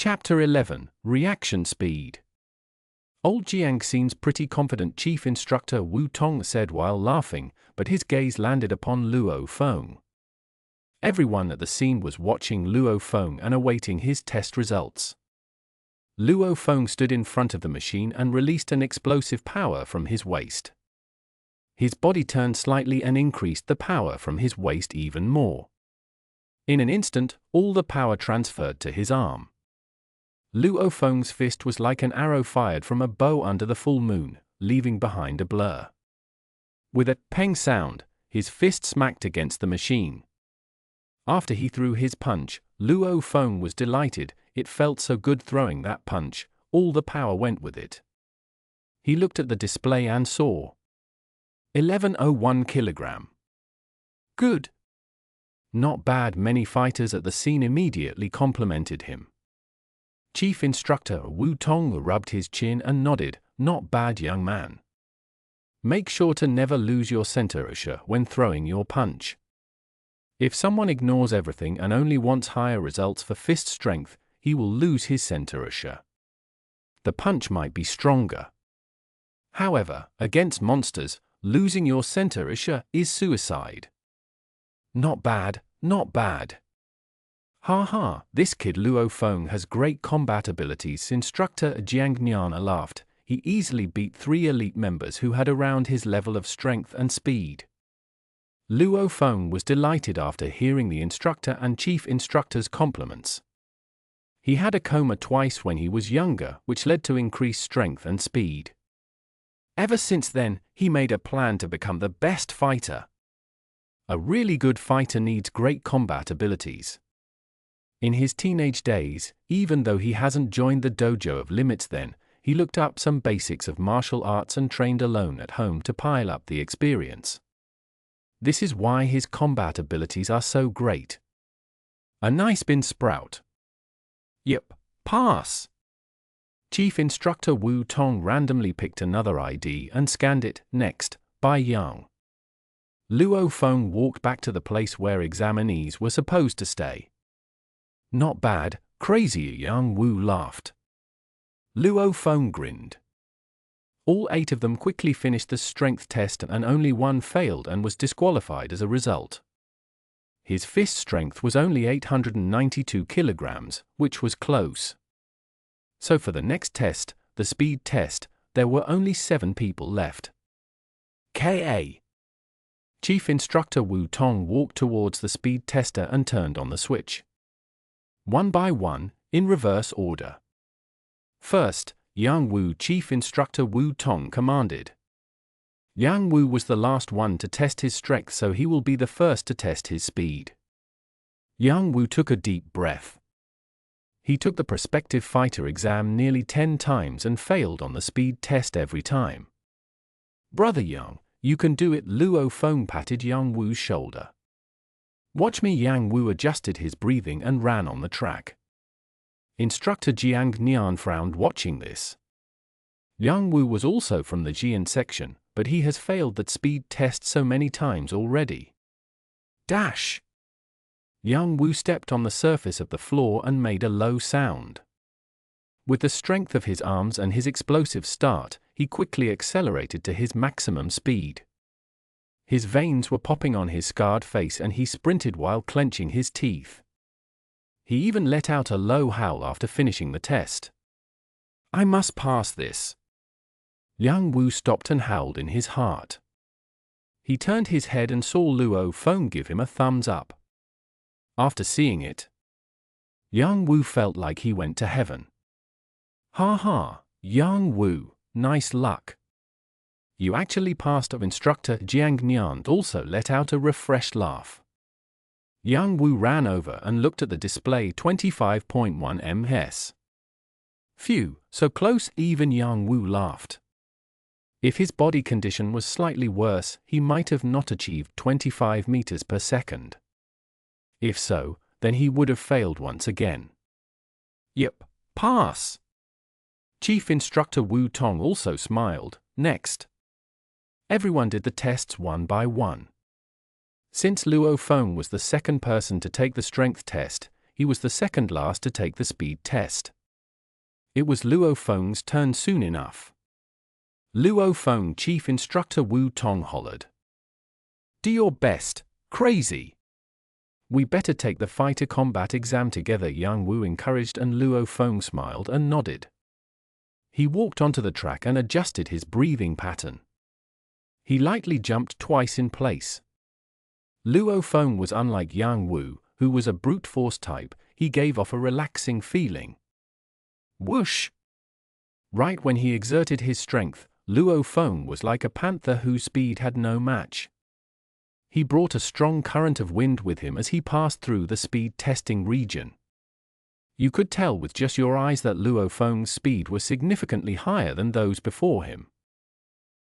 Chapter 11, Reaction Speed. Old Jiang seems pretty confident, Chief Instructor Wu Tong said while laughing, but his gaze landed upon Luo Feng. Everyone at the scene was watching Luo Feng and awaiting his test results. Luo Feng stood in front of the machine and released an explosive power from his waist. His body turned slightly and increased the power from his waist even more. In an instant, all the power transferred to his arm. Luo Feng's fist was like an arrow fired from a bow under the full moon, leaving behind a blur. With a peng sound, his fist smacked against the machine. After he threw his punch, Luo Feng was delighted. It felt so good throwing that punch, all the power went with it. He looked at the display and saw 1101 kilogram. Good. Not bad. Many fighters at the scene immediately complimented him. Chief Instructor Wu Tong rubbed his chin and nodded. Not bad, young man. Make sure to never lose your center when throwing your punch. If someone ignores everything and only wants higher results for fist strength, he will lose his center. The punch might be stronger. However, against monsters, losing your center is suicide. Not bad, not bad. Ha ha, this kid Luo Feng has great combat abilities. Instructor Xuanhuan laughed. He easily beat 3 elite members who had around his level of strength and speed. Luo Feng was delighted after hearing the instructor and chief instructor's compliments. He had a coma twice when he was younger, which led to increased strength and speed. Ever since then, he made a plan to become the best fighter. A really good fighter needs great combat abilities. In his teenage days, even though he hasn't joined the dojo of limits then, he looked up some basics of martial arts and trained alone at home to pile up the experience. This is why his combat abilities are so great. A nice bean sprout. Yep, pass. Chief Instructor Wu Tong randomly picked another ID and scanned it. Next, by Yang. Luo Feng walked back to the place where examinees were supposed to stay. Not bad, crazy, Yang Wu laughed. Luo Feng grinned. All 8 of them quickly finished the strength test and only one failed and was disqualified as a result. His fist strength was only 892 kilograms, which was close. So for the next test, the speed test, there were only 7 people left. K.A. Chief Instructor Wu Tong walked towards the speed tester and turned on the switch. One by one, in reverse order. First, Yang Wu. Chief Instructor Wu Tong commanded. Yang Wu was the last one to test his strength, so he will be the first to test his speed. Yang Wu took a deep breath. He took the prospective fighter exam nearly 10 times and failed on the speed test every time. Brother Yang, you can do it. Luo Feng patted Yang Wu's shoulder. Watch me. Yang Wu adjusted his breathing and ran on the track. Instructor Xuanhuan frowned watching this. Yang Wu was also from the Jian section, but he has failed that speed test so many times already. Dash! Yang Wu stepped on the surface of the floor and made a low sound. With the strength of his arms and his explosive start, he quickly accelerated to his maximum speed. His veins were popping on his scarred face and he sprinted while clenching his teeth. He even let out a low howl after finishing the test. I must pass this. Yang Wu stopped and howled in his heart. He turned his head and saw Luo Feng give him a thumbs up. After seeing it, Yang Wu felt like he went to heaven. Ha ha, Yang Wu, nice luck. You actually passed. Instructor Xuanhuan also let out a refreshed laugh. Yang Wu ran over and looked at the display. 25.1 ms. Phew, so close. Even Yang Wu laughed. If his body condition was slightly worse, he might have not achieved 25 meters per second. If so, then he would have failed once again. Yep, pass. Chief Instructor Wu Tong also smiled. Next. Everyone did the tests one by one. Since Luo Feng was the second person to take the strength test, he was the second last to take the speed test. It was Luo Feng's turn soon enough. Luo Feng Chief Instructor Wu Tong hollered. "Do your best, crazy! We better take the fighter combat exam together," Yang Wu encouraged, and Luo Feng smiled and nodded. He walked onto the track and adjusted his breathing pattern. He lightly jumped twice in place. Luo Feng was unlike Yang Wu, who was a brute force type. He gave off a relaxing feeling. Whoosh! Right when he exerted his strength, Luo Feng was like a panther whose speed had no match. He brought a strong current of wind with him as he passed through the speed testing region. You could tell with just your eyes that Luo Feng's speed was significantly higher than those before him.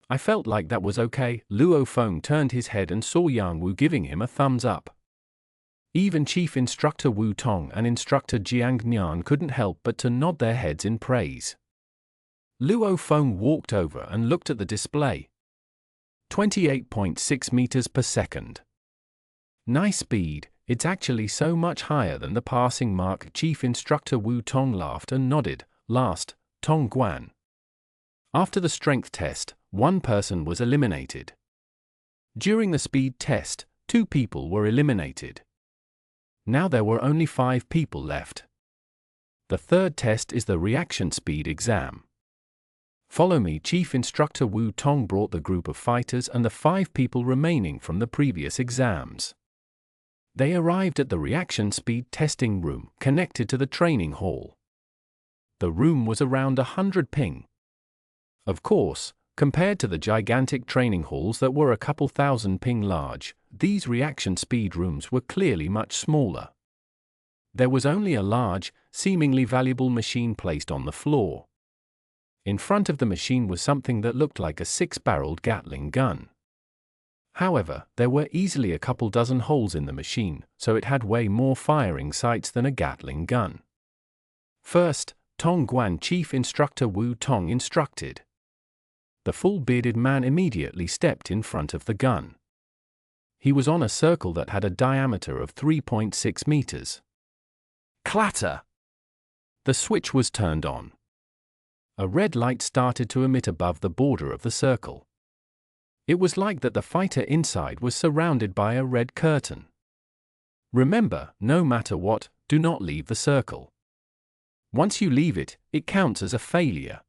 I felt like that was okay. Luo Feng turned his head and saw Yang Wu giving him a thumbs up. Even Chief Instructor Wu Tong and Instructor Jiang Nian couldn't help but to nod their heads in praise. Luo Feng walked over and looked at the display. 28.6 meters per second. Nice speed, it's actually so much higher than the passing mark. Chief Instructor Wu Tong laughed and nodded. Last, Tong Guan. After the strength test, one person was eliminated. During the speed test, 2 people were eliminated. Now there were only 5 people left. The third test is the reaction speed exam. Follow me. Chief Instructor Wu Tong brought the group of fighters and the 5 people remaining from the previous exams. They arrived at the reaction speed testing room, connected to the training hall. The room was around 100 ping. Of course, compared to the gigantic training halls that were a couple thousand ping large, these reaction speed rooms were clearly much smaller. There was only a large, seemingly valuable machine placed on the floor. In front of the machine was something that looked like a 6-barreled Gatling gun. However, there were easily a couple dozen holes in the machine, so it had way more firing sights than a Gatling gun. First, Tong Guan Chief Instructor Wu Tong instructed. The full-bearded man immediately stepped in front of the gun. He was on a circle that had a diameter of 3.6 meters. Clatter! The switch was turned on. A red light started to emit above the border of the circle. It was like that the fighter inside was surrounded by a red curtain. Remember, no matter what, do not leave the circle. Once you leave it, it counts as a failure.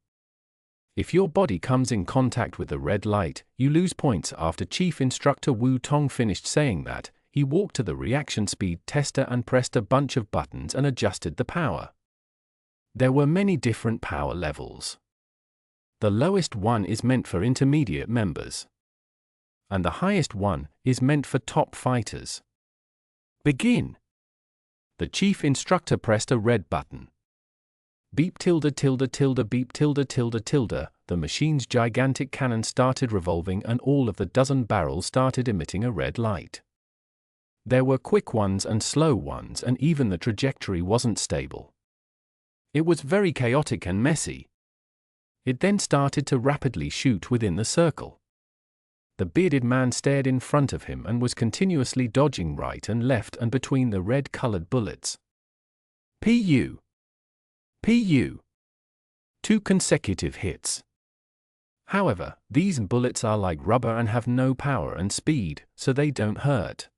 If your body comes in contact with the red light, you lose points. After Chief Instructor Wu Tong finished saying that, he walked to the reaction speed tester and pressed a bunch of buttons and adjusted the power. There were many different power levels. The lowest one is meant for intermediate members. And the highest one is meant for top fighters. Begin! The chief instructor pressed a red button. Beep tilde tilde tilde beep tilde tilde tilde, the machine's gigantic cannon started revolving and all of the dozen barrels started emitting a red light. There were quick ones and slow ones, and even the trajectory wasn't stable. It was very chaotic and messy. It then started to rapidly shoot within the circle. The bearded man stared in front of him and was continuously dodging right and left and between the red-colored bullets. Pu! Pu! 2 consecutive hits. However, these bullets are like rubber and have no power and speed, so they don't hurt.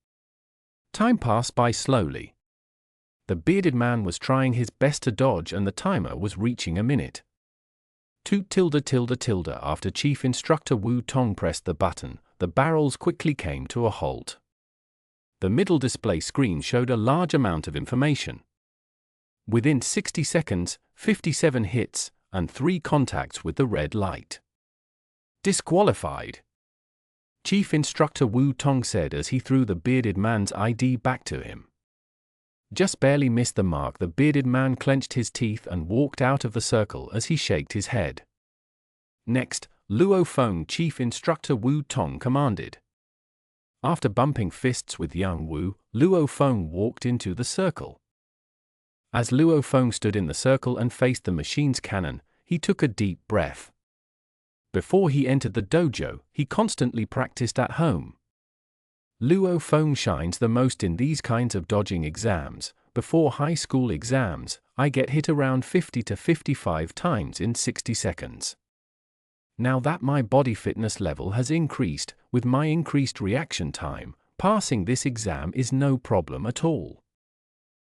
Time passed by slowly. The bearded man was trying his best to dodge and the timer was reaching a minute. 2 tilde tilde tilde after Chief Instructor Wu Tong pressed the button, the barrels quickly came to a halt. The middle display screen showed a large amount of information. Within 60 seconds, 57 hits, and 3 contacts with the red light. Disqualified. Chief Instructor Wu Tong said as he threw the bearded man's ID back to him. Just barely missed the mark. The bearded man clenched his teeth and walked out of the circle as he shaked his head. Next, Luo Feng Chief Instructor Wu Tong commanded. After bumping fists with Yang Wu, Luo Feng walked into the circle. As Luo Feng stood in the circle and faced the machine's cannon, he took a deep breath. Before he entered the dojo, he constantly practiced at home. Luo Feng shines the most in these kinds of dodging exams, before high school exams, I get hit around 50 to 55 times in 60 seconds. Now that my body fitness level has increased, with my increased reaction time, passing this exam is no problem at all.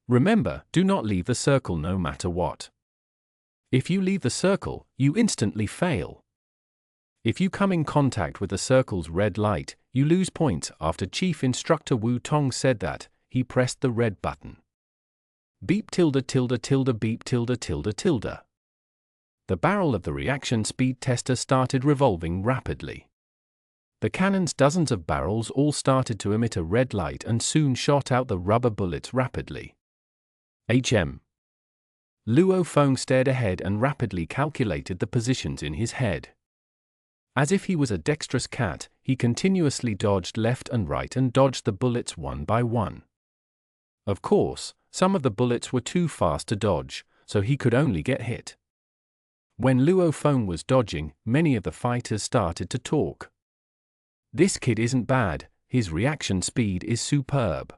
Remember, do not leave the circle no matter what. If you leave the circle, you instantly fail. If you come in contact with the circle's red light, you lose points. After Chief Instructor Wu Tong said that, he pressed the red button. Beep tilde tilde tilde beep tilde tilde tilde. The barrel of the reaction speed tester started revolving rapidly. The cannon's dozens of barrels all started to emit a red light and soon shot out the rubber bullets rapidly. Luo Feng stared ahead and rapidly calculated the positions in his head. As if he was a dexterous cat, he continuously dodged left and right and dodged the bullets one by one. Of course, some of the bullets were too fast to dodge, so he could only get hit. When Luo Feng was dodging, many of the fighters started to talk. This kid isn't bad, his reaction speed is superb.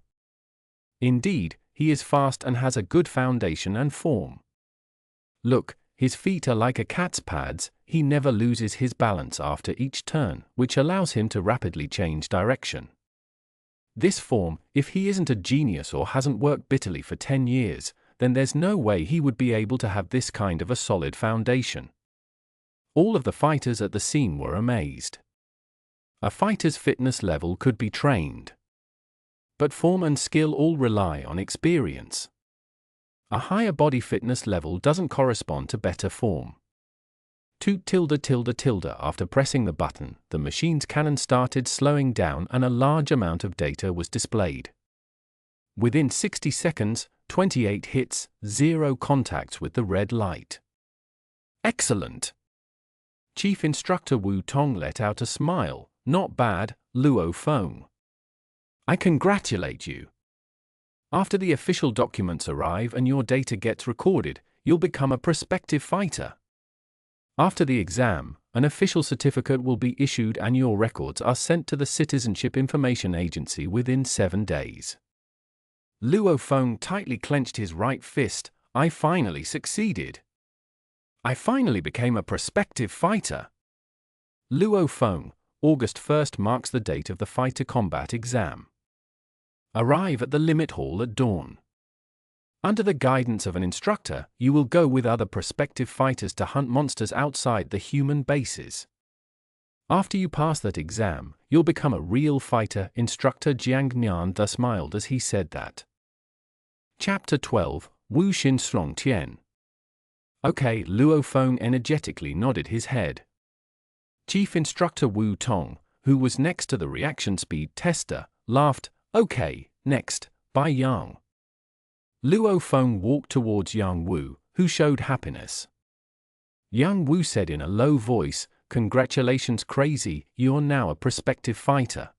Indeed, he is fast and has a good foundation and form. Look, his feet are like a cat's pads, he never loses his balance after each turn, which allows him to rapidly change direction. This form, if he isn't a genius or hasn't worked bitterly for 10 years, then there's no way he would be able to have this kind of a solid foundation. All of the fighters at the scene were amazed. A fighter's fitness level could be trained. But form and skill all rely on experience. A higher body fitness level doesn't correspond to better form. Toot tilde tilde tilde. After pressing the button, the machine's cannon started slowing down and a large amount of data was displayed. Within 60 seconds, 28 hits, 0 contacts with the red light. Excellent! Chief Instructor Wu Tong let out a smile. Not bad, Luo Feng. I congratulate you. After the official documents arrive and your data gets recorded, you'll become a prospective fighter. After the exam, an official certificate will be issued and your records are sent to the Citizenship Information Agency within 7 days. Luo Feng tightly clenched his right fist. I finally succeeded. I finally became a prospective fighter. Luo Feng, August 1st marks the date of the fighter combat exam. Arrive at the limit hall at dawn. Under the guidance of an instructor, you will go with other prospective fighters to hunt monsters outside the human bases. After you pass that exam, you'll become a real fighter. Instructor Xuanhuan thus smiled as he said that. Chapter 12, Wu Xin Song Tian. Okay, Luo Feng energetically nodded his head. Chief Instructor Wu Tong, who was next to the reaction speed tester, laughed. Okay, next, by Yang. Luo Feng walked towards Yang Wu, who showed happiness. Yang Wu said in a low voice, Congratulations crazy, you're now a prospective fighter.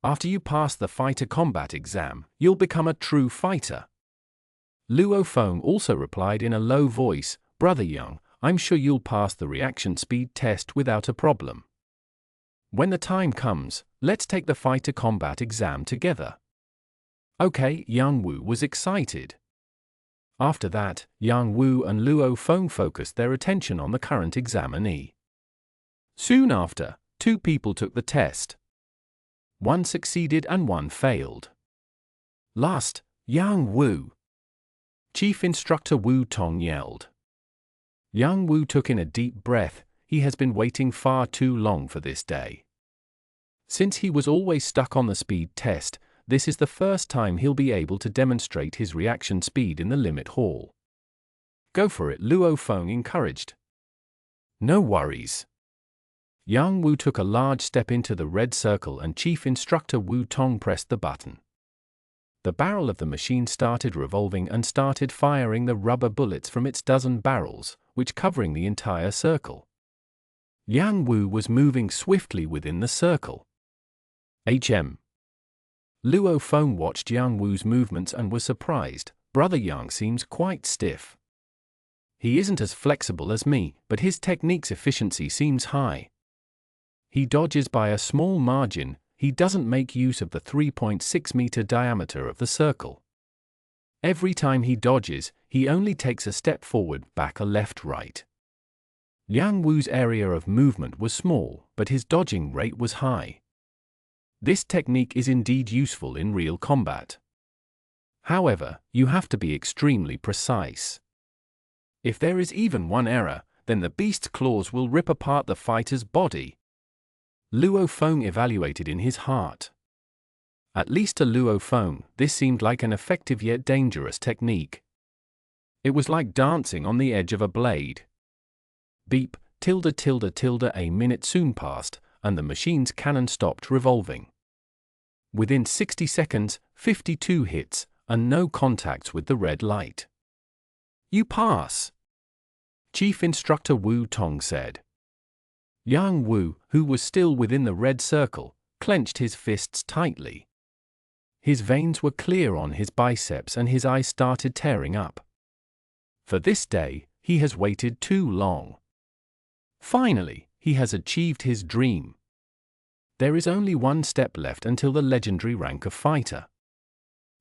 After you pass the fighter combat exam, you'll become a true fighter. Luo Feng also replied in a low voice, Brother Yang, I'm sure you'll pass the reaction speed test without a problem. When the time comes, let's take the fighter combat exam together. Okay, Yang Wu was excited. After that, Yang Wu and Luo Feng focused their attention on the current examinee. Soon after, 2 people took the test. One succeeded and one failed. Last, Yang Wu. Chief Instructor Wu Tong yelled. Yang Wu took in a deep breath. He has been waiting far too long for this day. Since he was always stuck on the speed test, this is the first time he'll be able to demonstrate his reaction speed in the limit hall. Go for it, Luo Feng encouraged. No worries. Yang Wu took a large step into the red circle and Chief Instructor Wu Tong pressed the button. The barrel of the machine started revolving and started firing the rubber bullets from its dozen barrels, which covering the entire circle. Yang Wu was moving swiftly within the circle. Luo Feng watched Yang Wu's movements and was surprised. Brother Yang seems quite stiff. He isn't as flexible as me, but his technique's efficiency seems high. He dodges by a small margin. He doesn't make use of the 3.6 meter diameter of the circle. Every time he dodges, he only takes a step forward, back a left, right. Yang Wu's area of movement was small, but his dodging rate was high. This technique is indeed useful in real combat. However, you have to be extremely precise. If there is even one error, then the beast's claws will rip apart the fighter's body. Luo Feng evaluated in his heart. At least to Luo Feng, this seemed like an effective yet dangerous technique. It was like dancing on the edge of a blade. Beep, tilde tilde tilde. A minute soon passed, and the machine's cannon stopped revolving. Within 60 seconds, 52 hits, and no contacts with the red light. You pass, Chief Instructor Wu Tong said. Yang Wu, who was still within the red circle, clenched his fists tightly. His veins were clear on his biceps and his eyes started tearing up. For this day, he has waited too long. Finally, he has achieved his dream. There is only one step left until the legendary rank of fighter.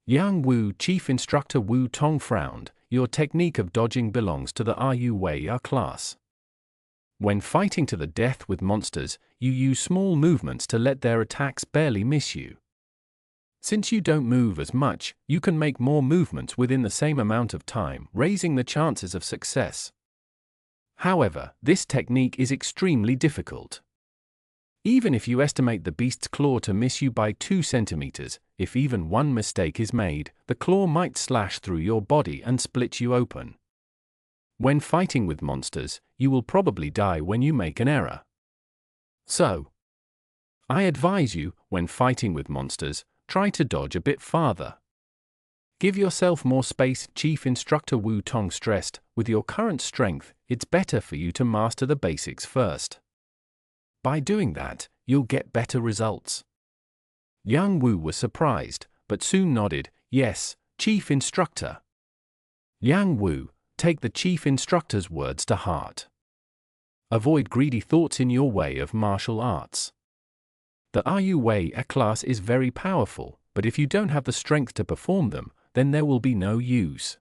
Yang Wu, Chief Instructor Wu Tong frowned. Your technique of dodging belongs to the Arcwave class. When fighting to the death with monsters, you use small movements to let their attacks barely miss you. Since you don't move as much, you can make more movements within the same amount of time, raising the chances of success. However, this technique is extremely difficult. Even if you estimate the beast's claw to miss you by 2 centimeters, if even one mistake is made, the claw might slash through your body and split you open. When fighting with monsters, you will probably die when you make an error. So, I advise you, when fighting with monsters, try to dodge a bit farther. Give yourself more space, Chief Instructor Wu Tong stressed. With your current strength, it's better for you to master the basics first. By doing that, you'll get better results. Yang Wu was surprised, but soon nodded. Yes, Chief Instructor. Yang Wu, take the Chief Instructor's words to heart. Avoid greedy thoughts in your way of martial arts. The Arcwave class is very powerful, but if you don't have the strength to perform them, then there will be no use.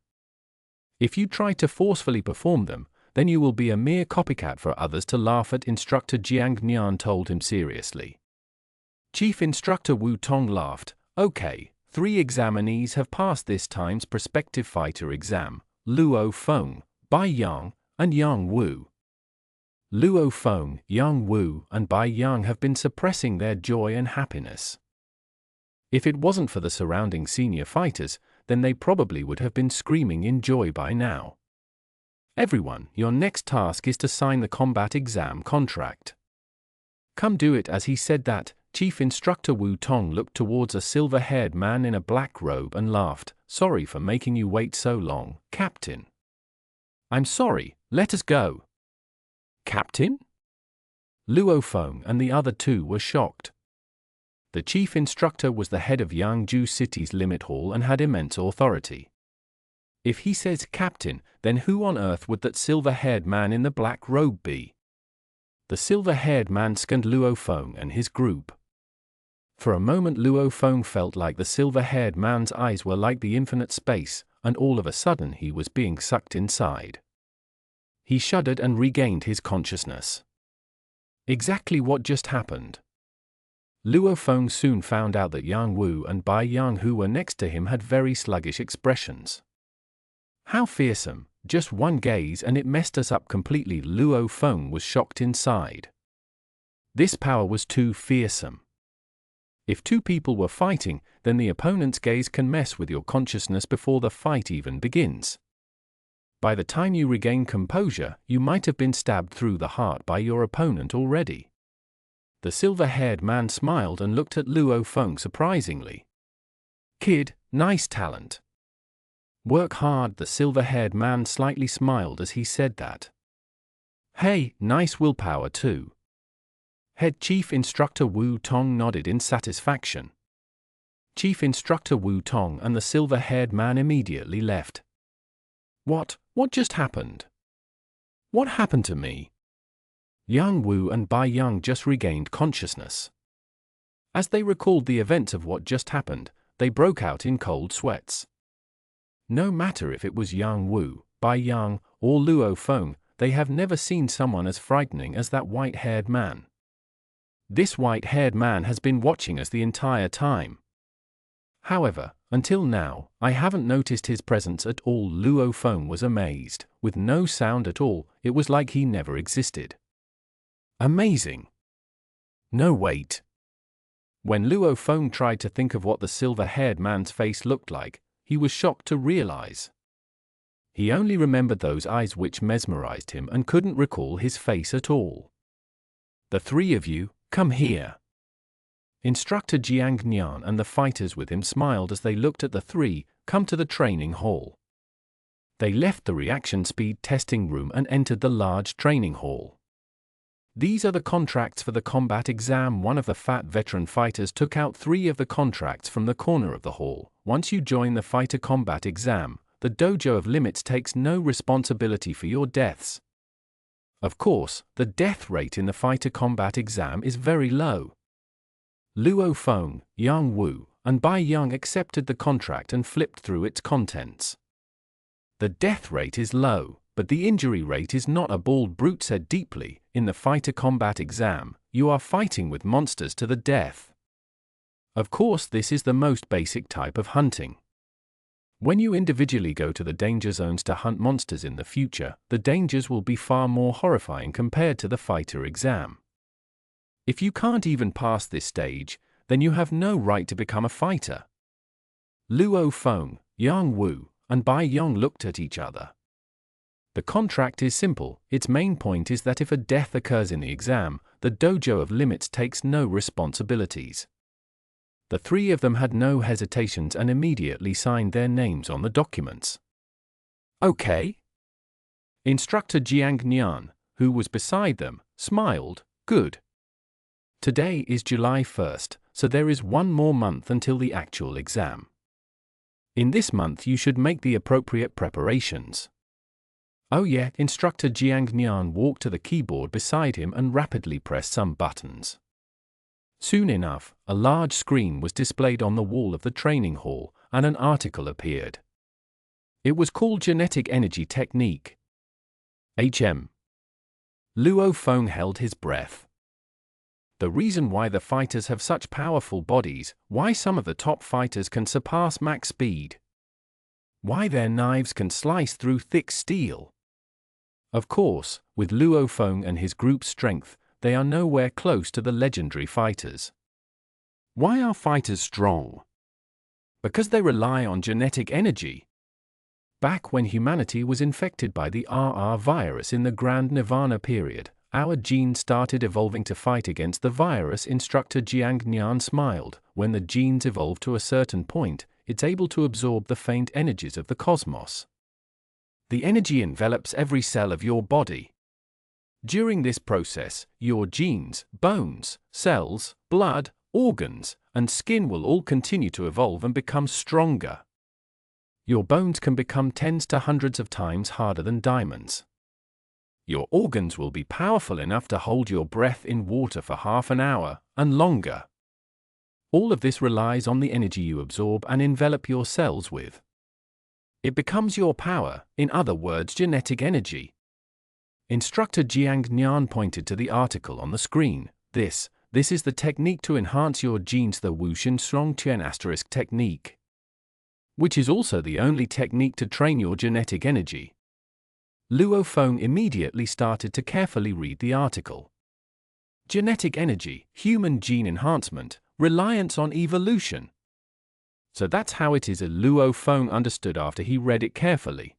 If you try to forcefully perform them, then you will be a mere copycat for others to laugh at, Instructor Xuanhuan told him seriously. Chief Instructor Wu Tong laughed. Okay, 3 examinees have passed this time's prospective fighter exam: Luo Feng, Bai Yang, and Yang Wu. Luo Feng, Yang Wu, and Bai Yang have been suppressing their joy and happiness. If it wasn't for the surrounding senior fighters, then they probably would have been screaming in joy by now. Everyone, your next task is to sign the combat exam contract. Come do it. As he said that, Chief Instructor Wu Tong looked towards a silver-haired man in a black robe and laughed. Sorry for making you wait so long, Captain. I'm sorry, let us go. Captain? Luo Feng and the other 2 were shocked. The Chief Instructor was the head of Yangzhou City's limit hall and had immense authority. If he says Captain, then who on earth would that silver-haired man in the black robe be? The silver-haired man scanned Luo Feng and his group. For a moment Luo Feng felt like the silver-haired man's eyes were like the infinite space, and all of a sudden he was being sucked inside. He shuddered and regained his consciousness. Exactly what just happened? Luo Feng soon found out that Yang Wu and Bai Yang, who were next to him, had very sluggish expressions. How fearsome, just one gaze and it messed us up completely. Luo Feng was shocked inside. This power was too fearsome. If 2 people were fighting, then the opponent's gaze can mess with your consciousness before the fight even begins. By the time you regain composure, you might have been stabbed through the heart by your opponent already. The silver-haired man smiled and looked at Luo Feng surprisingly. Kid, nice talent. Work hard. The silver-haired man slightly smiled as he said that. Hey, nice willpower too. Head Chief Instructor Wu Tong nodded in satisfaction. Chief Instructor Wu Tong and the silver-haired man immediately left. What just happened? What happened to me? Yang Wu and Bai Yang just regained consciousness. As they recalled the events of what just happened, they broke out in cold sweats. No matter if it was Yang Wu, Bai Yang, or Luo Feng, they have never seen someone as frightening as that white-haired man. This white-haired man has been watching us the entire time. However, until now, I haven't noticed his presence at all. Luo Feng was amazed. With no sound at all, it was like he never existed. Amazing. No, wait. When Luo Feng tried to think of what the silver-haired man's face looked like, he was shocked to realize. He only remembered those eyes which mesmerized him and couldn't recall his face at all. The three of you, come here. Instructor Xuanhuan and the fighters with him smiled as they looked at the three come to the training hall. They left the reaction speed testing room and entered the large training hall. These are the contracts for the combat exam. One of the fat veteran fighters took out 3 of the contracts from the corner of the hall. Once you join the fighter combat exam, the dojo of limits takes no responsibility for your deaths. Of course, the death rate in the fighter combat exam is very low. Luo Feng, Yang Wu, and Bai Yang accepted the contract and flipped through its contents. The death rate is low, but the injury rate is not. A bald brute said deeply. In the fighter combat exam, you are fighting with monsters to the death. Of course, this is the most basic type of hunting. When you individually go to the danger zones to hunt monsters in the future, the dangers will be far more horrifying compared to the fighter exam. If you can't even pass this stage, then you have no right to become a fighter. Luo Feng, Yang Wu, and Bai Yang looked at each other. The contract is simple. Its main point is that if a death occurs in the exam, the dojo of limits takes no responsibilities. The 3 of them had no hesitations and immediately signed their names on the documents. Okay. Instructor Xuanhuan, who was beside them, smiled. Good. Today is July 1st, so there is 1 more month until the actual exam. In this month you should make the appropriate preparations. Oh yeah, Instructor Xuanhuan walked to the keyboard beside him and rapidly pressed some buttons. Soon enough, a large screen was displayed on the wall of the training hall, and an article appeared. It was called Genetic Energy Technique. HM. Luo Feng held his breath. The reason why the fighters have such powerful bodies, why some of the top fighters can surpass max speed, why their knives can slice through thick steel. Of course, with Luo Feng and his group's strength, they are nowhere close to the legendary fighters. Why are fighters strong? Because they rely on genetic energy. Back when humanity was infected by the RR virus in the Grand Nirvana period, our genes started evolving to fight against the virus. Instructor Xuanhuan smiled. When the genes evolve to a certain point, it's able to absorb the faint energies of the cosmos. The energy envelops every cell of your body. During this process, your genes, bones, cells, blood, organs, and skin will all continue to evolve and become stronger. Your bones can become tens to hundreds of times harder than diamonds. Your organs will be powerful enough to hold your breath in water for half an hour, and longer. All of this relies on the energy you absorb and envelop your cells with. It becomes your power, in other words, genetic energy. Instructor Xuanhuan pointed to the article on the screen. This is the technique to enhance your genes, the Wushan Strong-Chen** technique, which is also the only technique to train your genetic energy. Luo Feng immediately started to carefully read the article. Genetic energy, human gene enhancement, reliance on evolution. So that's how it is. Luo Feng understood after he read it carefully.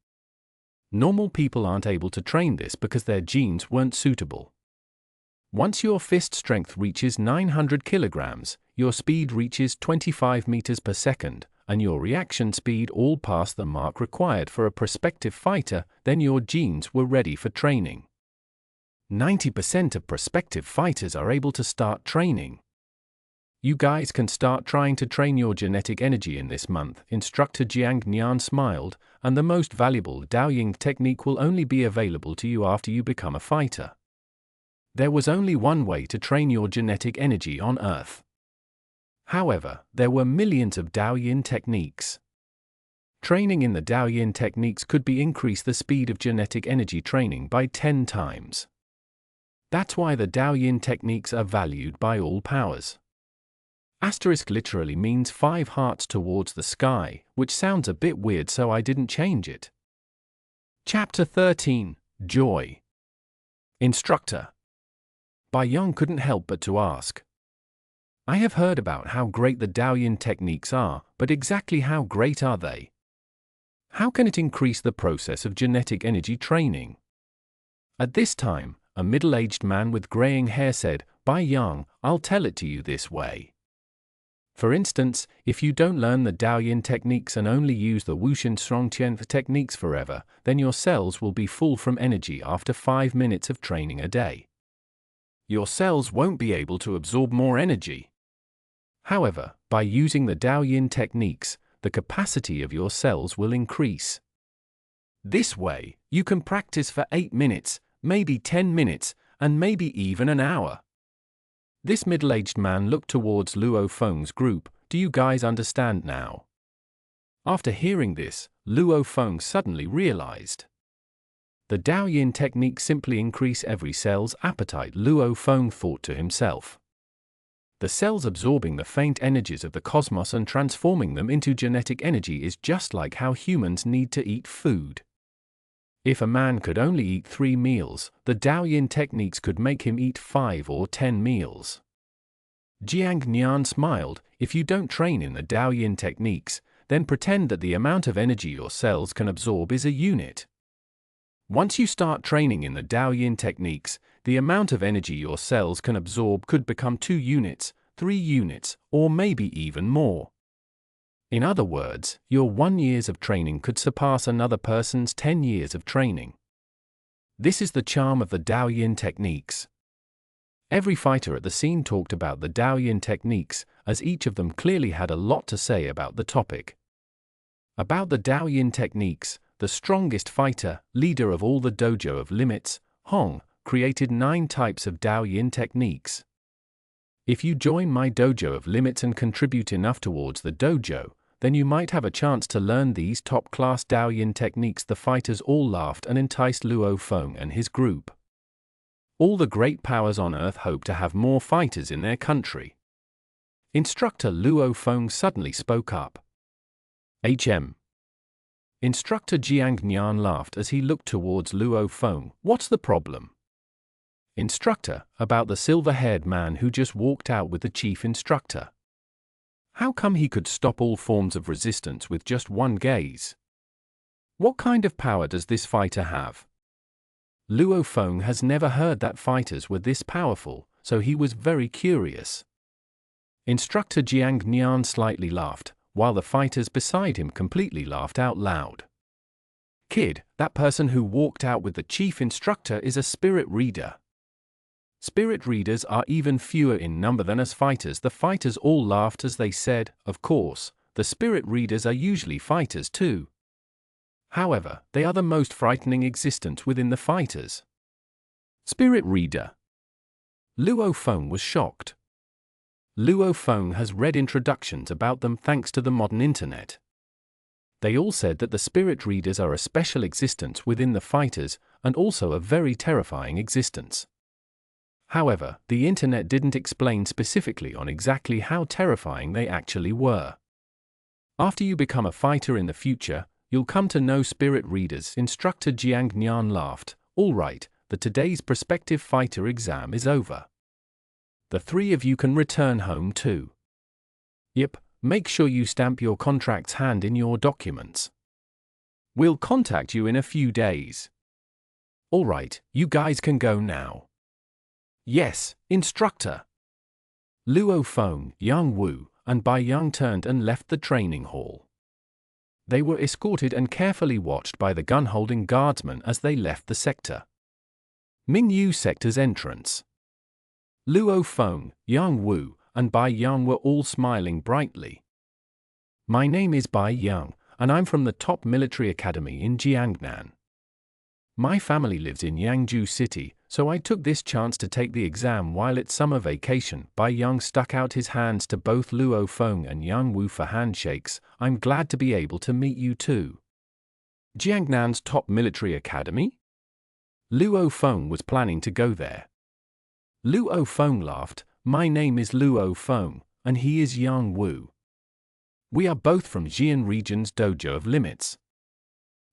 Normal people aren't able to train this because their genes weren't suitable. Once your fist strength reaches 900 kilograms, your speed reaches 25 meters per second, and your reaction speed all pass the mark required for a prospective fighter, then your genes were ready for training. 90% of prospective fighters are able to start training. You guys can start trying to train your genetic energy in this month. Instructor Xuanhuan smiled, and the most valuable Daoying technique will only be available to you after you become a fighter. There was only one way to train your genetic energy on Earth. However, there were millions of Daoyin techniques. Training in the Daoyin techniques could be increase the speed of genetic energy training by 10 times. That's why the Daoyin techniques are valued by all powers. Asterisk literally means 5 hearts towards the sky, which sounds a bit weird, so I didn't change it. Chapter 13, Joy. Instructor. Bai Yang couldn't help but to ask. I have heard about how great the Daoyin techniques are, but exactly how great are they? How can it increase the process of genetic energy training? At this time, a middle-aged man with graying hair said, Bai Yang, I'll tell it to you this way. For instance, if you don't learn the Daoyin techniques and only use the shounen-style techniques forever, then your cells will be full from energy after 5 minutes of training a day. Your cells won't be able to absorb more energy. However, by using the Daoyin techniques, the capacity of your cells will increase. This way, you can practice for 8 minutes, maybe 10 minutes, and maybe even an hour. This middle-aged man looked towards Luo Feng's group. Do you guys understand now? After hearing this, Luo Feng suddenly realized. The Daoyin technique simply increase every cell's appetite, Luo Feng thought to himself. The cells absorbing the faint energies of the cosmos and transforming them into genetic energy is just like how humans need to eat food. If a man could only eat 3 meals, the Daoyin techniques could make him eat 5 or 10 meals. Xuanhuan smiled. If you don't train in the Daoyin techniques, then pretend that the amount of energy your cells can absorb is a unit. Once you start training in the Daoyin techniques, the amount of energy your cells can absorb could become 2 units, 3 units, or maybe even more. In other words, your 1 year of training could surpass another person's 10 years of training. This is the charm of the Daoyin techniques. Every fighter at the scene talked about the Daoyin techniques, as each of them clearly had a lot to say about the topic. About the Daoyin techniques, the strongest fighter, leader of all the dojo of limits, Hong, created 9 types of Daoyin techniques. If you join my dojo of limits and contribute enough towards the dojo, then you might have a chance to learn these top-class Daoyin techniques. The fighters all laughed and enticed Luo Feng and his group. All the great powers on earth hope to have more fighters in their country. Instructor Luo Feng suddenly spoke up. HM. Instructor Xuanhuan laughed as he looked towards Luo Feng. What's the problem? Instructor, about the silver-haired man who just walked out with the chief instructor. How come he could stop all forms of resistance with just one gaze? What kind of power does this fighter have? Luo Feng has never heard that fighters were this powerful, so he was very curious. Instructor Xuanhuan slightly laughed, while the fighters beside him completely laughed out loud. Kid, that person who walked out with the chief instructor is a spirit reader. Spirit readers are even fewer in number than us fighters. The fighters all laughed as they said, of course, the spirit readers are usually fighters too. However, they are the most frightening existence within the fighters. Spirit reader. Luo Feng was shocked. Luo Feng has read introductions about them thanks to the modern internet. They all said that the spirit readers are a special existence within the fighters, and also a very terrifying existence. However, the internet didn't explain specifically on exactly how terrifying they actually were. After you become a fighter in the future, you'll come to know spirit readers. Instructor Xuanhuan laughed. All right, the today's prospective fighter exam is over. The 3 of you can return home too. Yep, make sure you stamp your contracts hand in your documents. We'll contact you in a few days. All right, you guys can go now. Yes, instructor. Luo Feng, Yang Wu, and Bai Yang turned and left the training hall. They were escorted and carefully watched by the gun-holding guardsmen as they left the sector. Mingyu sector's entrance. Luo Feng, Yang Wu, and Bai Yang were all smiling brightly. My name is Bai Yang, and I'm from the top military academy in Jiangnan. My family lives in Yangzhou City, so I took this chance to take the exam while it's summer vacation. Bai Yang stuck out his hands to both Luo Feng and Yang Wu for handshakes. I'm glad to be able to meet you too. Jiangnan's top military academy? Luo Feng was planning to go there. Luo Feng laughed. My name is Luo Feng, and he is Yang Wu. We are both from Xian region's dojo of limits.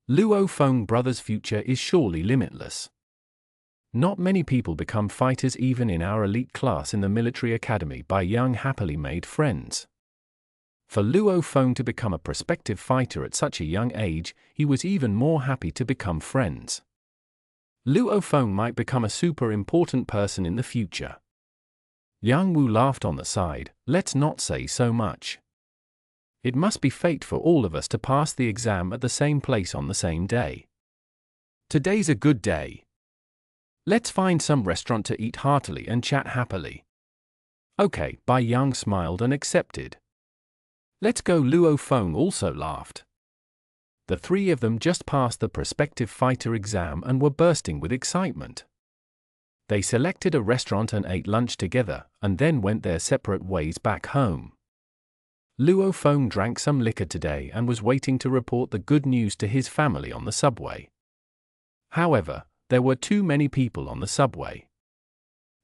Luo Feng brothers' future is surely limitless. Not many people become fighters even in our elite class in the military academy. Bai Yang happily made friends. For Luo Feng to become a prospective fighter at such a young age, he was even more happy to become friends. Luo Feng might become a super important person in the future. Yang Wu laughed on the side. Let's not say so much. It must be fate for all of us to pass the exam at the same place on the same day. Today's a good day. Let's find some restaurant to eat heartily and chat happily. Okay, Bai Yang smiled and accepted. Let's go. Luo Feng also laughed. The three of them just passed the prospective fighter exam and were bursting with excitement. They selected a restaurant and ate lunch together, and then went their separate ways back home. Luo Feng drank some liquor today and was waiting to report the good news to his family on the subway. However, there were too many people on the subway.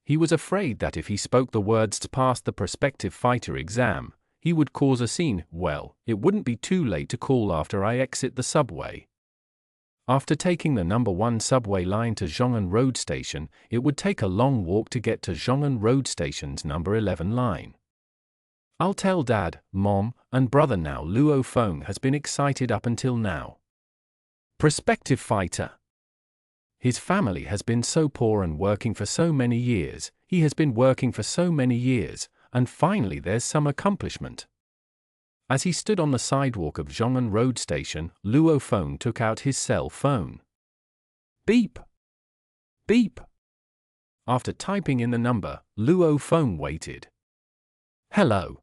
He was afraid that if he spoke the words to pass the prospective fighter exam, he would cause a scene. Well, it wouldn't be too late to call after I exit the subway. After taking the number 1 subway line to Zhong'an Road Station, it would take a long walk to get to Zhong'an Road Station's number 11 line. I'll tell Dad, Mom, and brother now. Luo Feng has been excited up until now. Prospective fighter. His family has been so poor and working for so many years. He has been working for so many years, and finally there's some accomplishment. As he stood on the sidewalk of Zhong'an Road Station, Luo Feng took out his cell phone. Beep! Beep! After typing in the number, Luo Feng waited. Hello.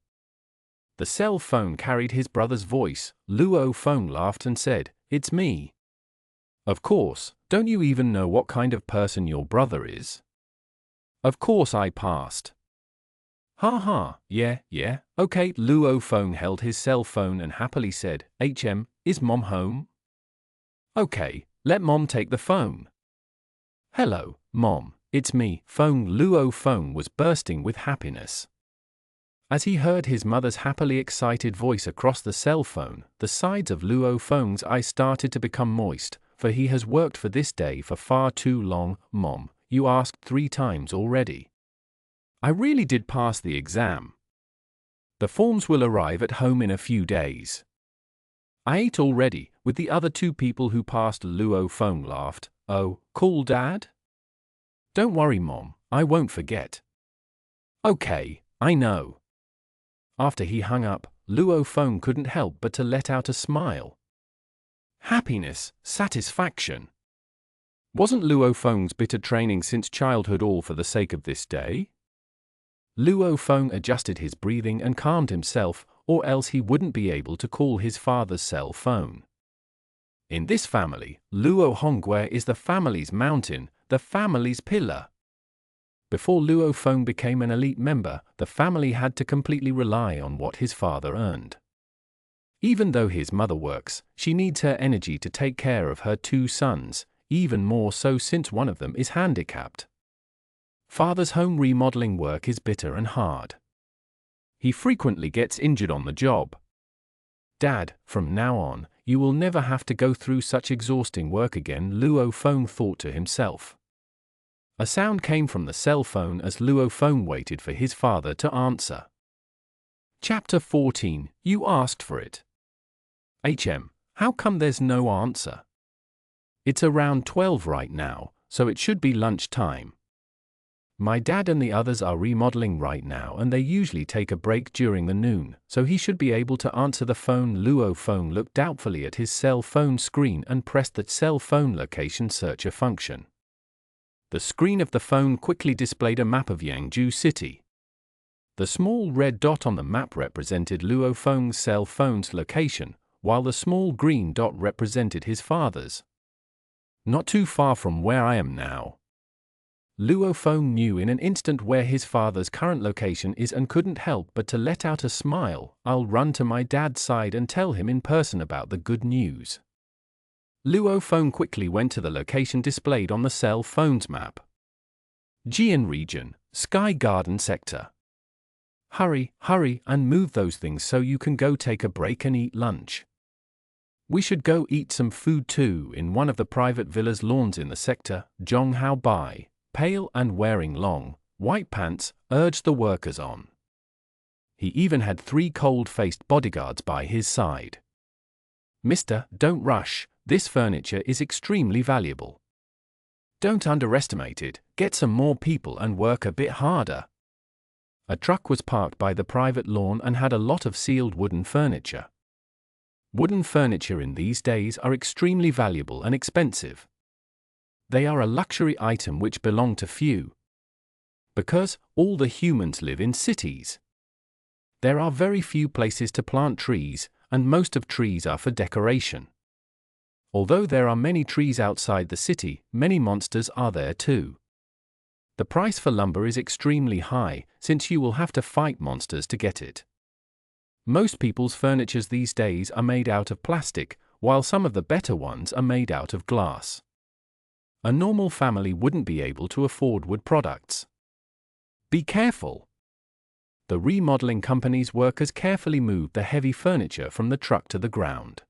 The cell phone carried his brother's voice. Luo Feng laughed and said, It's me. Of course, don't you even know what kind of person your brother is? Of course I passed. Ha ha, yeah, okay. Luo Feng held his cell phone and happily said, is Mom home? Okay, let Mom take the phone. Hello, Mom, it's me, Feng. Luo Feng was bursting with happiness. As he heard his mother's happily excited voice across the cell phone, the sides of Luo Feng's eyes started to become moist, for he has worked for this day for far too long. Mom, you asked 3 times already. I really did pass the exam. The forms will arrive at home in a few days. I ate already, with the other 2 people who passed. Luo Feng laughed. Oh, cool, Dad? Don't worry, Mom, I won't forget. Okay, I know. After he hung up, Luo Feng couldn't help but to let out a smile. Happiness, satisfaction. Wasn't Luo Feng's bitter training since childhood all for the sake of this day? Luo Feng adjusted his breathing and calmed himself, or else he wouldn't be able to call his father's cell phone. In this family, Luo Hongguo is the family's mountain, the family's pillar. Before Luo Feng became an elite member, the family had to completely rely on what his father earned. Even though his mother works, she needs her energy to take care of her 2 sons, even more so since one of them is handicapped. Father's home remodeling work is bitter and hard. He frequently gets injured on the job. Dad, from now on, you will never have to go through such exhausting work again, Luo Feng thought to himself. A sound came from the cell phone as Luo Feng waited for his father to answer. Chapter 14, You asked for it. How come there's no answer? It's around 12 right now, so it should be lunch time. My dad and the others are remodeling right now and they usually take a break during the noon, so he should be able to answer the phone. Luo Feng looked doubtfully at his cell phone screen and pressed the cell phone location searcher function. The screen of the phone quickly displayed a map of Yangzhou City. The small red dot on the map represented Luo Feng's cell phone's location, while the small green dot represented his father's. not too far from where I am now. Luo Feng knew in an instant where his father's current location is and couldn't help but to let out a smile. I'll run to my dad's side and tell him in person about the good news. Luo Feng quickly went to the location displayed on the cell phone's map. Jian region, Sky Garden sector. Hurry, hurry, and move those things so you can go take a break and eat lunch. We should go eat some food too in one of the private villas' lawns in the sector. Zhong Haobai, pale and wearing long, white pants, urged the workers on. He even had 3 cold-faced bodyguards by his side. Mister, don't rush, this furniture is extremely valuable. Don't underestimate it, get some more people and work a bit harder. A truck was parked by the private lawn and had a lot of sealed wooden furniture. Wooden furniture in these days are extremely valuable and expensive. They are a luxury item which belong to few. Because all the humans live in cities. There are very few places to plant trees, and most of trees are for decoration. Although there are many trees outside the city, many monsters are there too. The price for lumber is extremely high, since you will have to fight monsters to get it. Most people's furnitures these days are made out of plastic, while some of the better ones are made out of glass. A normal family wouldn't be able to afford wood products. Be careful! The remodeling company's workers carefully moved the heavy furniture from the truck to the ground.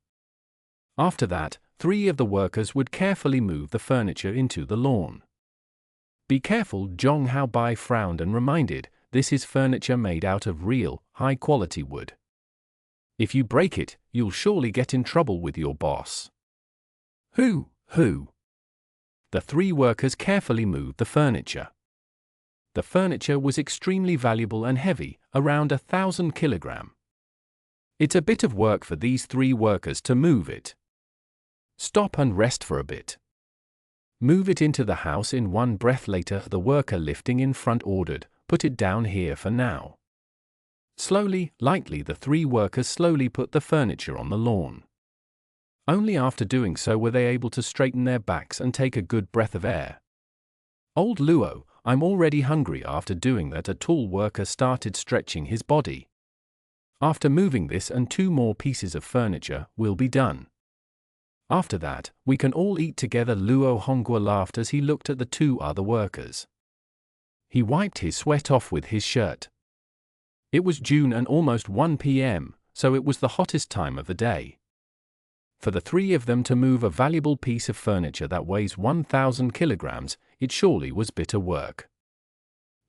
After that, 3 of the workers would carefully move the furniture into the lawn. Be careful, Zhong Haobai frowned and reminded, this is furniture made out of real, high-quality wood. If you break it, you'll surely get in trouble with your boss. Who? The 3 workers carefully moved the furniture. The furniture was extremely valuable and heavy, around 1,000 kilograms. It's a bit of work for these 3 workers to move it. Stop and rest for a bit. Move it into the house in one breath. Later, the worker lifting in front ordered, put it down here for now. Slowly, lightly the 3 workers slowly put the furniture on the lawn. Only after doing so were they able to straighten their backs and take a good breath of air. Old Luo, I'm already hungry. After doing that, a tall worker started stretching his body. After moving this and 2 more pieces of furniture, we'll be done. After that, we can all eat together. Luo Honghua laughed as he looked at the 2 other workers. He wiped his sweat off with his shirt. It was June and almost 1 p.m., so it was the hottest time of the day. For the 3 of them to move a valuable piece of furniture that weighs 1,000 kilograms, it surely was bitter work.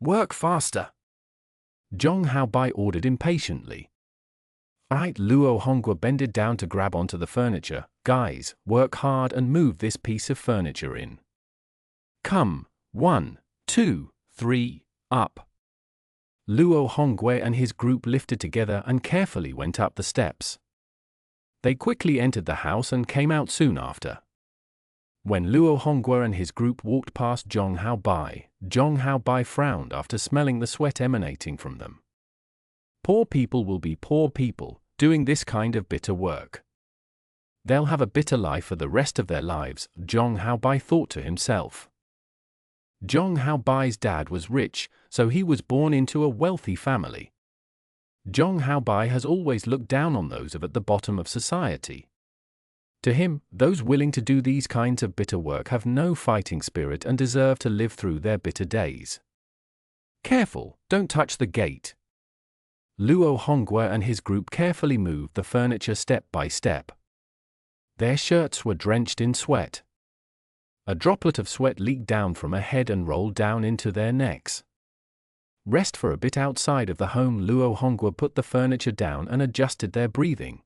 Work faster! Zhong Haobai ordered impatiently. Alright, Luo Honghua bended down to grab onto the furniture. Guys, work hard and move this piece of furniture in. Come, 1, 2, 3, up. Luo Honghua and his group lifted together and carefully went up the steps. They quickly entered the house and came out soon after. When Luo Honghua and his group walked past Zhong Haobai frowned after smelling the sweat emanating from them. Poor people will be poor people, doing this kind of bitter work. They'll have a bitter life for the rest of their lives, Zhong Haobai thought to himself. Zhong Haobai's dad was rich, so he was born into a wealthy family. Zhong Haobai has always looked down on those at the bottom of society. To him, those willing to do these kinds of bitter work have no fighting spirit and deserve to live through their bitter days. Careful, don't touch the gate. Luo Honghua and his group carefully moved the furniture step by step. Their shirts were drenched in sweat. A droplet of sweat leaked down from a head and rolled down into their necks. Rest for a bit outside of the home. Luo Honghua put the furniture down and adjusted their breathing.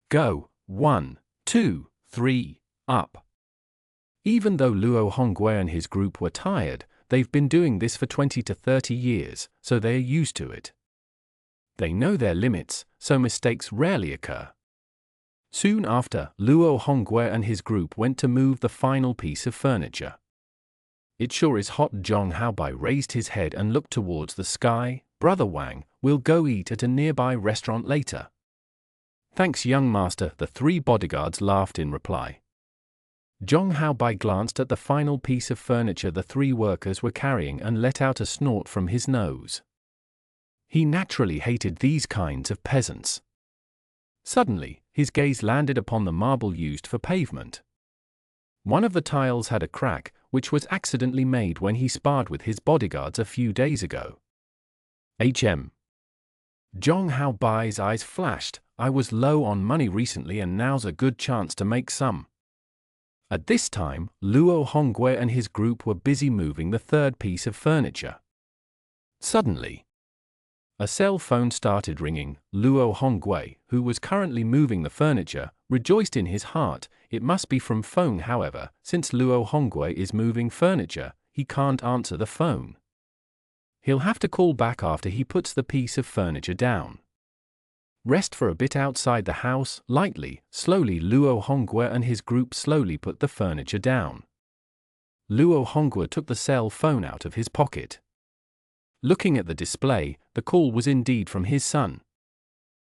Go, 1, 2, 3, up. Even though Luo Honghua and his group were tired, they've been doing this for 20 to 30 years, so they are used to it. They know their limits, so mistakes rarely occur. Soon after, Luo Honghua and his group went to move the final piece of furniture. It sure is hot. Zhong Haobai raised his head and looked towards the sky. Brother Wang, we'll go eat at a nearby restaurant later. Thanks, young master, the 3 bodyguards laughed in reply. Zhong Haobai glanced at the final piece of furniture the three workers were carrying and let out a snort from his nose. He naturally hated these kinds of peasants. Suddenly, his gaze landed upon the marble used for pavement. One of the tiles had a crack, which was accidentally made when he sparred with his bodyguards a few days ago. Zhong Haobai's eyes flashed. I was low on money recently and now's a good chance to make some. At this time, Luo Hongwei and his group were busy moving the third piece of furniture. Suddenly, a cell phone started ringing. Luo Hongwei, who was currently moving the furniture, rejoiced in his heart. It must be from phone. However, since Luo Hongwei is moving furniture, he can't answer the phone. He'll have to call back after he puts the piece of furniture down. Rest for a bit outside the house. Lightly, slowly Luo Hongwei and his group slowly put the furniture down. Luo Hongwei took the cell phone out of his pocket. Looking at the display, the call was indeed from his son.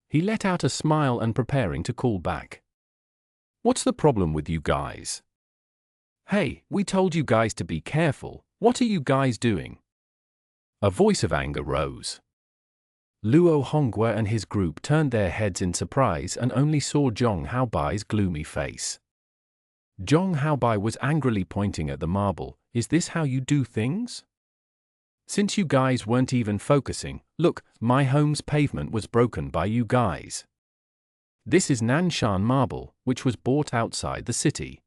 He let out a smile and preparing to call back. What's the problem with you guys? Hey, we told you guys to be careful. What are you guys doing? A voice of anger rose. Luo Hongwei and his group turned their heads in surprise and only saw Zhong Haobai's gloomy face. Zhong Haobai was angrily pointing at the marble. Is this how you do things? Since you guys weren't even focusing, look, my home's pavement was broken by you guys. This is Nanshan marble, which was bought outside the city.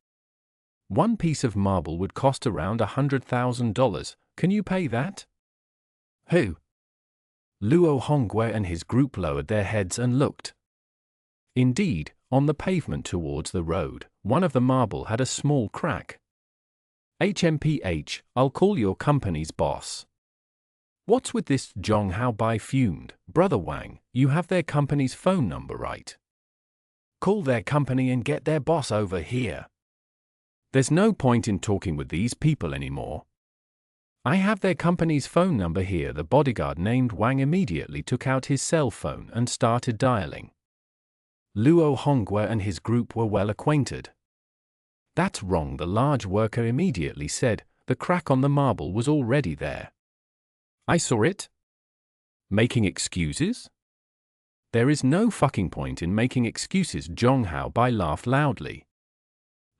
One piece of marble would cost around $100,000. Can you pay that? Who? Luo Hongwei and his group lowered their heads and looked. Indeed, on the pavement towards the road, one of the marble had a small crack. HMPH, I'll call your company's boss. What's with this? Zhong Haobai fumed. Brother Wang, you have their company's phone number, right? Call their company and get their boss over here. There's no point in talking with these people anymore. I have their company's phone number here. The bodyguard named Wang immediately took out his cell phone and started dialing. Luo Hongwei and his group were well acquainted. That's wrong, the large worker immediately said. The crack on the marble was already there. I saw it. Making excuses? There is no fucking point in making excuses. Zhong Haobai laughed loudly.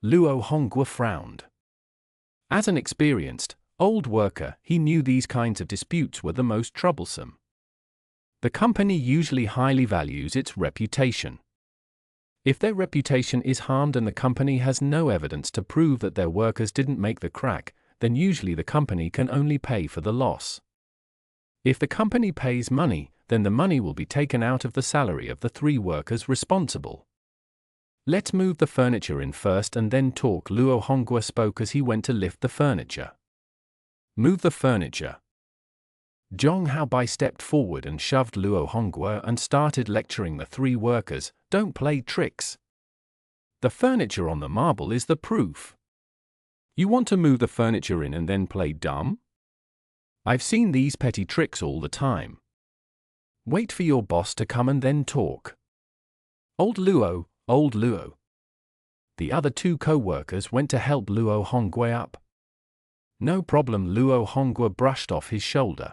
Luo Hongwei frowned. As an experienced, old worker, he knew these kinds of disputes were the most troublesome. The company usually highly values its reputation. If their reputation is harmed and the company has no evidence to prove that their workers didn't make the crack, then usually the company can only pay for the loss. If the company pays money, then the money will be taken out of the salary of the three workers responsible. Let's move the furniture in first and then talk. Luo Hongwei spoke as he went to lift the furniture. Move the furniture. Zhong Haobai stepped forward and shoved Luo Hongwei and started lecturing the three workers. Don't play tricks. The furniture on the marble is the proof. You want to move the furniture in and then play dumb? I've seen these petty tricks all the time. Wait for your boss to come and then talk. Old Luo, old Luo. The other two co-workers went to help Luo Hongwei up. No problem. Luo Hongwei brushed off his shoulder.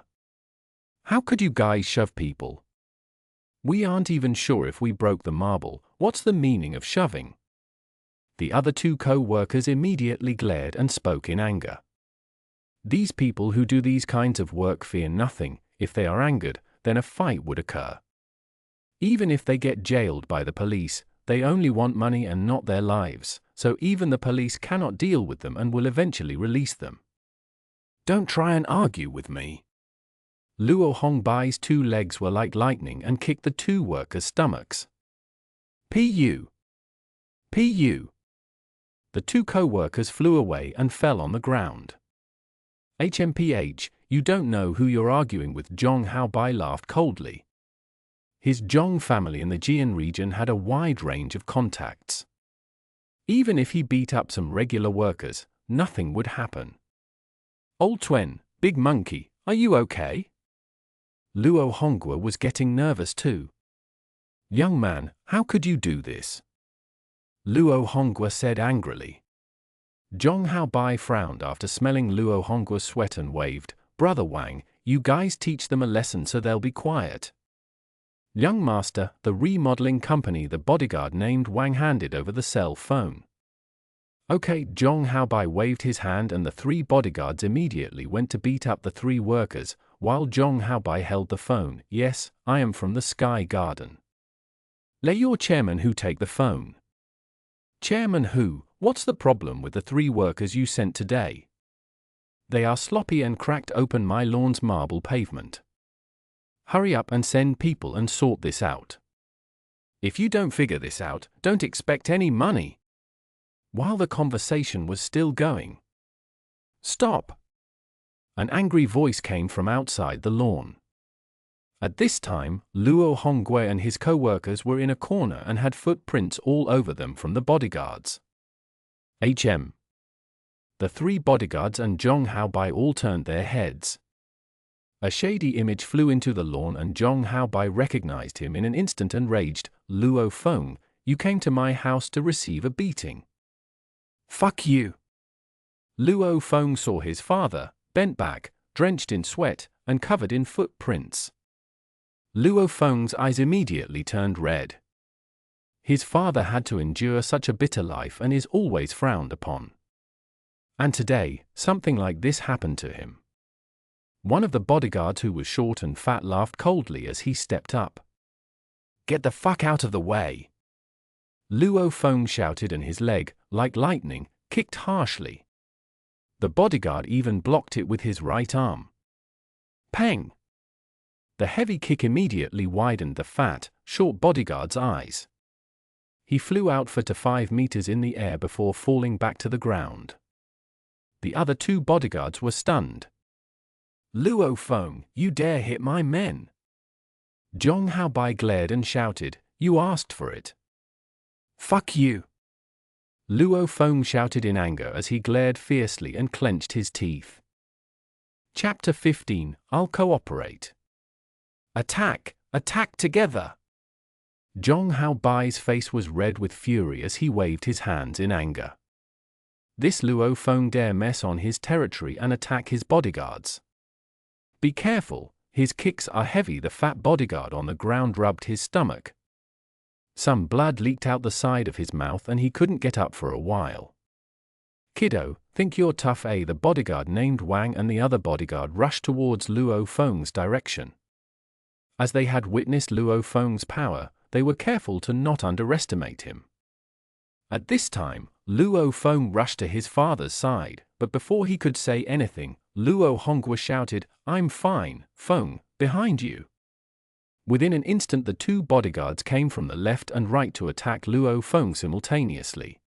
How could you guys shove people? We aren't even sure if we broke the marble. What's the meaning of shoving? The other two co-workers immediately glared and spoke in anger. These people who do these kinds of work fear nothing. If they are angered, then a fight would occur. Even if they get jailed by the police, they only want money and not their lives, so even the police cannot deal with them and will eventually release them. Don't try and argue with me. Luo Hongbai's two legs were like lightning and kicked the two workers' stomachs. Pu! Pu! The two co-workers flew away and fell on the ground. HMPH, you don't know who you're arguing with. Zhong Haobai laughed coldly. His Zhong family in the Jian region had a wide range of contacts. Even if he beat up some regular workers, nothing would happen. Old Tuen, Big Monkey, are you okay? Luo Hongwei was getting nervous too. Young man, how could you do this? Luo Hongwei said angrily. Zhong Haobai frowned after smelling Luo Hongguo's sweat and waved, "Brother Wang, you guys teach them a lesson so they'll be quiet." "Young master," the remodeling company the bodyguard named Wang handed over the cell phone. "Okay." Zhong Haobai waved his hand and the three bodyguards immediately went to beat up the three workers, while Zhong Haobai held the phone. "Yes, I am from the Sky Garden." "Let your chairman who take the phone." "Chairman who? What's the problem with the three workers you sent today? They are sloppy and cracked open my lawn's marble pavement. Hurry up and send people and sort this out. If you don't figure this out, don't expect any money." While the conversation was still going. "Stop!" An angry voice came from outside the lawn. At this time, Luo Honggue and his co-workers were in a corner and had footprints all over them from the bodyguards. The three bodyguards and Zhong Haobai all turned their heads. A shady image flew into the lawn and Zhong Haobai recognized him in an instant and raged, "Luo Feng, you came to my house to receive a beating. Fuck you!" Luo Feng saw his father, bent back, drenched in sweat, and covered in footprints. Luo Feng's eyes immediately turned red. His father had to endure such a bitter life and is always frowned upon. And today, something like this happened to him. One of the bodyguards who was short and fat laughed coldly as he stepped up. "Get the fuck out of the way!" Luo Feng shouted and his leg, like lightning, kicked harshly. The bodyguard even blocked it with his right arm. Pang! The heavy kick immediately widened the fat, short bodyguard's eyes. He flew out for 5 meters in the air before falling back to the ground. The other two bodyguards were stunned. "Luo Feng, you dare hit my men!" Zhong Haobai glared and shouted, "You asked for it." "Fuck you!" Luo Feng shouted in anger as he glared fiercely and clenched his teeth. Chapter 15, I'll cooperate. "Attack! Attack together!" Zhong Haobai's face was red with fury as he waved his hands in anger. This Luo Feng dare mess on his territory and attack his bodyguards. "Be careful, his kicks are heavy." The fat bodyguard on the ground rubbed his stomach. Some blood leaked out the side of his mouth and he couldn't get up for a while. "Kiddo, think you're tough, eh?" The bodyguard named Wang and the other bodyguard rushed towards Luo Feng's direction. As they had witnessed Luo Feng's power, they were careful to not underestimate him. At this time, Luo Feng rushed to his father's side, but before he could say anything, Luo Honggue shouted, "I'm fine, Feng, behind you." Within an instant the two bodyguards came from the left and right to attack Luo Feng simultaneously.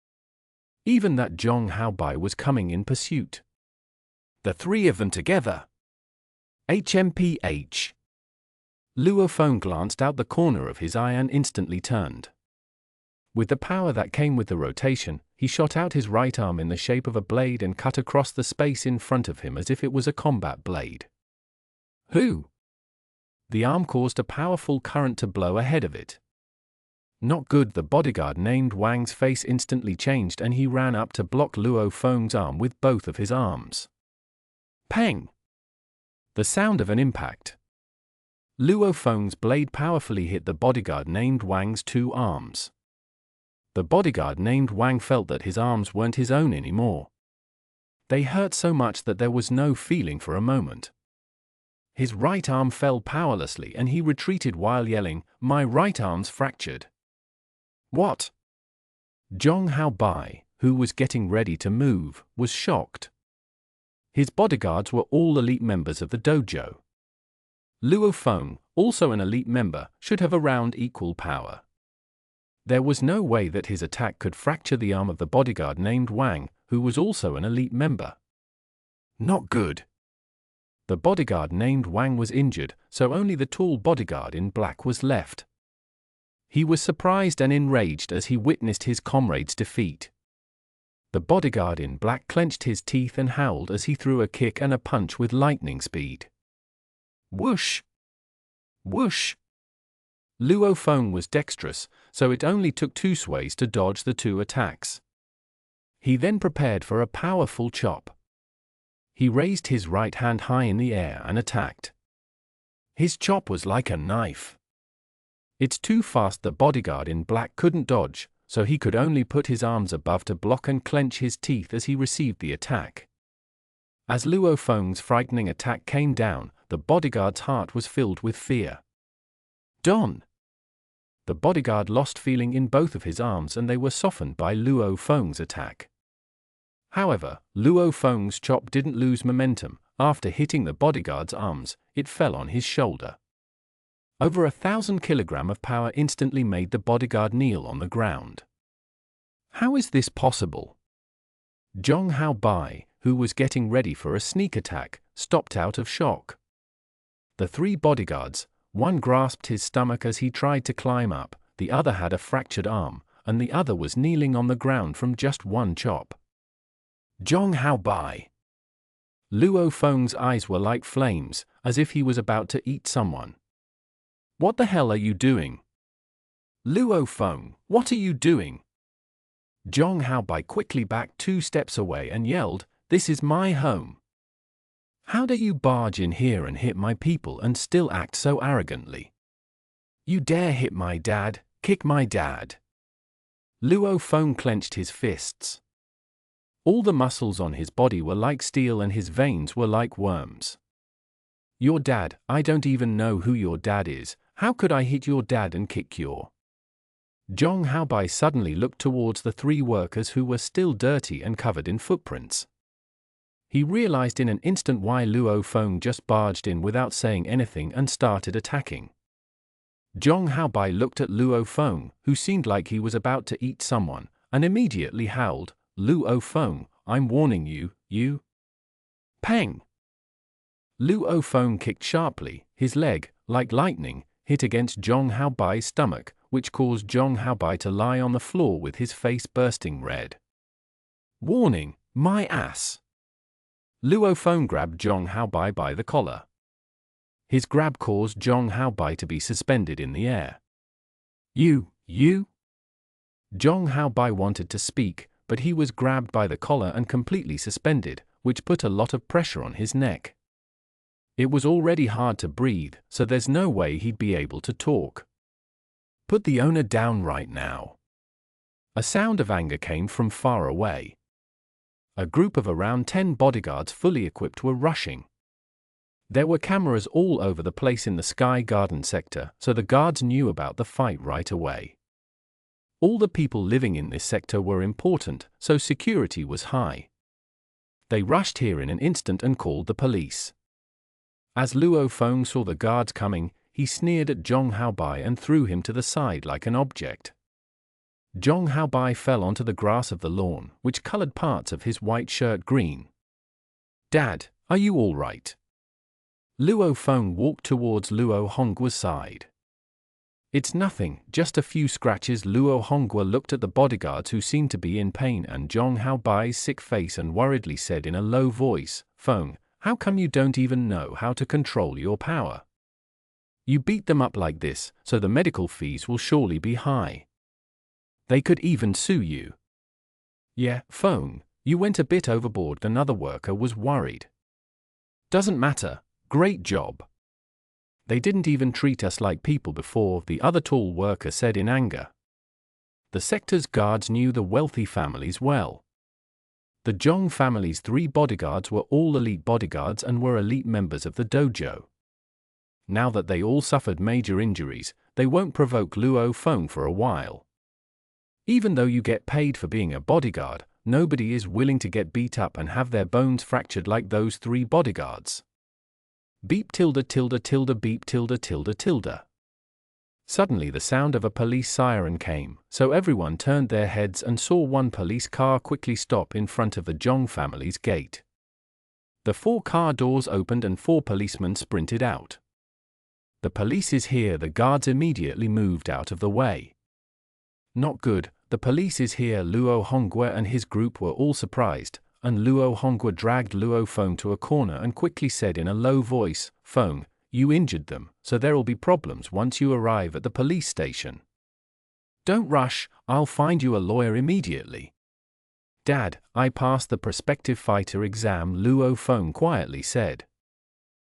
Even that Zhong Haobai was coming in pursuit. "The three of them together! HMPH!" Luo Feng glanced out the corner of his eye and instantly turned. With the power that came with the rotation, he shot out his right arm in the shape of a blade and cut across the space in front of him as if it was a combat blade. "Who?" The arm caused a powerful current to blow ahead of it. "Not good." The bodyguard named Wang's face instantly changed and he ran up to block Luo Feng's arm with both of his arms. Pang! The sound of an impact. Luo Feng's blade powerfully hit the bodyguard named Wang's two arms. The bodyguard named Wang felt that his arms weren't his own anymore. They hurt so much that there was no feeling for a moment. His right arm fell powerlessly and he retreated while yelling, "My right arm's fractured." "What?" Zhong Haobai, who was getting ready to move, was shocked. His bodyguards were all elite members of the dojo. Luo Feng, also an elite member, should have around equal power. There was no way that his attack could fracture the arm of the bodyguard named Wang, who was also an elite member. Not good. The bodyguard named Wang was injured, so only the tall bodyguard in black was left. He was surprised and enraged as he witnessed his comrade's defeat. The bodyguard in black clenched his teeth and howled as he threw a kick and a punch with lightning speed. Whoosh! Whoosh! Luo Feng was dexterous, so it only took two sways to dodge the two attacks. He then prepared for a powerful chop. He raised his right hand high in the air and attacked. His chop was like a knife. It's too fast the bodyguard in black couldn't dodge, so he could only put his arms above to block and clench his teeth as he received the attack. As Luo Feng's frightening attack came down, the bodyguard's heart was filled with fear. Don! The bodyguard lost feeling in both of his arms and they were softened by Luo Feng's attack. However, Luo Feng's chop didn't lose momentum. After hitting the bodyguard's arms, it fell on his shoulder. Over 1,000 kilograms of power instantly made the bodyguard kneel on the ground. How is this possible? Zhong Bai, who was getting ready for a sneak attack, stopped out of shock. The three bodyguards, one grasped his stomach as he tried to climb up, the other had a fractured arm, and the other was kneeling on the ground from just one chop. Zhong Bai. Luo Feng's eyes were like flames, as if he was about to eat someone. What the hell are you doing? Luo Feng, what are you doing? Zhong Bai quickly backed 2 steps away and yelled, "This is my home. How dare you barge in here and hit my people and still act so arrogantly? You dare hit my dad, kick my dad." Luo Feng clenched his fists. All the muscles on his body were like steel and his veins were like worms. Your dad, I don't even know who your dad is. How could I hit your dad and kick your? Zhong Bai suddenly looked towards the 3 workers who were still dirty and covered in footprints. He realized in an instant why Luo Feng just barged in without saying anything and started attacking. Zhong Bai looked at Luo Feng, who seemed like he was about to eat someone, and immediately howled, "Luo Feng, I'm warning you, you." Pang! Luo Feng kicked sharply, his leg, like lightning, hit against Zhong Bai's stomach, which caused Zhong Bai to lie on the floor with his face bursting red. Warning, my ass! Luo Feng grabbed Zhong Bai by the collar. His grab caused Zhong Bai to be suspended in the air. You! Zhong Bai wanted to speak, but he was grabbed by the collar and completely suspended, which put a lot of pressure on his neck. It was already hard to breathe, so there's no way he'd be able to talk. Put the owner down right now. A sound of anger came from far away. A group of around 10 bodyguards fully equipped were rushing. There were cameras all over the place in the Sky Garden sector, so the guards knew about the fight right away. All the people living in this sector were important, so security was high. They rushed here in an instant and called the police. As Luo Feng saw the guards coming, he sneered at Zhong Bai and threw him to the side like an object. Zhong Bai fell onto the grass of the lawn, which colored parts of his white shirt green. "Dad, are you all right?" Luo Feng walked towards Luo Honggua's side. "It's nothing, just a few scratches." Luo Honggua looked at the bodyguards who seemed to be in pain and Zhong Bai's sick face and worriedly said in a low voice, "Feng, how come you don't even know how to control your power? You beat them up like this, so the medical fees will surely be high. They could even sue you." "Yeah, Feng, you went a bit overboard." Another worker was worried. "Doesn't matter, great job. They didn't even treat us like people before," the other tall worker said in anger. The sector's guards knew the wealthy families well. The Zhong family's 3 bodyguards were all elite bodyguards and were elite members of the dojo. Now that they all suffered major injuries, they won't provoke Luo Feng for a while. Even though you get paid for being a bodyguard, nobody is willing to get beat up and have their bones fractured like those 3 bodyguards. Beep tilde tilde tilde beep tilde tilde tilde. Suddenly the sound of a police siren came, so everyone turned their heads and saw one police car quickly stop in front of the Zhong family's gate. The 4 car doors opened and 4 policemen sprinted out. "The police is here." The guards immediately moved out of the way. "Not good, the police is here." Luo Honggua and his group were all surprised, and Luo Honggua dragged Luo Feng to a corner and quickly said in a low voice, "Feng, you injured them, so there'll be problems once you arrive at the police station. Don't rush, I'll find you a lawyer immediately." Dad, I passed the prospective fighter exam, Luo Feng quietly said.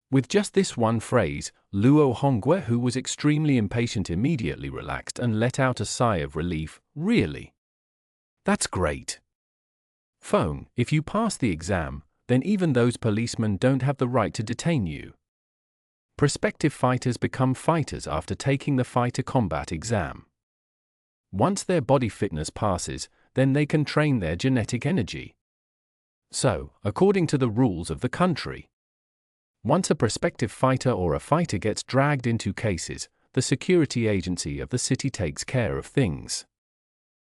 With just this one phrase, Luo Honggue, who was extremely impatient, immediately relaxed and let out a sigh of relief. Really? That's great. Feng, if you pass the exam, then even those policemen don't have the right to detain you. Prospective fighters become fighters after taking the fighter combat exam. Once their body fitness passes, then they can train their genetic energy. So, according to the rules of the country, once a prospective fighter or a fighter gets dragged into cases, the security agency of the city takes care of things.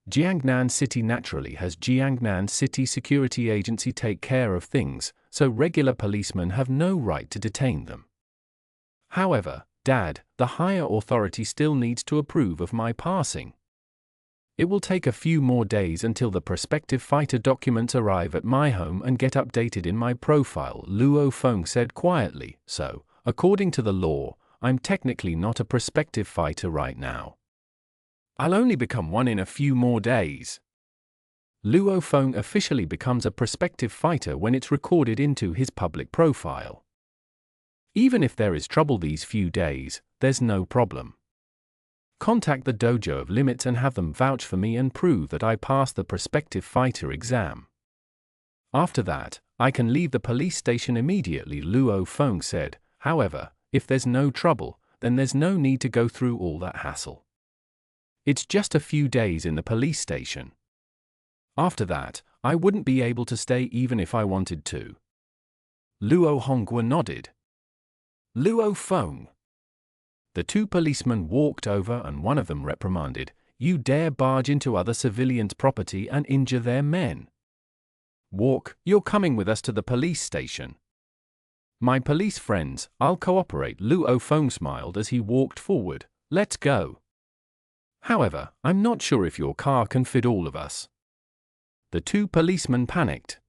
Jiangnan City naturally has Jiangnan City Security Agency take care of things, so regular policemen have no right to detain them. However, Dad, the higher authority still needs to approve of my passing. It will take a few more days until the prospective fighter documents arrive at my home and get updated in my profile, Luo Feng said quietly. So, according to the law, I'm technically not a prospective fighter right now. I'll only become one in a few more days. Luo Feng officially becomes a prospective fighter when it's recorded into his public profile. Even if there is trouble these few days, there's no problem. Contact the dojo of limits and have them vouch for me and prove that I passed the prospective fighter exam. After that, I can leave the police station immediately, Luo Feng said. However, if there's no trouble, then there's no need to go through all that hassle. It's just a few days in the police station. After that, I wouldn't be able to stay even if I wanted to. Luo Honggue nodded. Luo Feng. The two policemen walked over and one of them reprimanded, "You dare barge into other civilians' property and injure their men. Walk, you're coming with us to the police station." "My police friends, I'll cooperate," Luo Feng smiled as he walked forward. "Let's go. However, I'm not sure if your car can fit all of us." The two policemen panicked.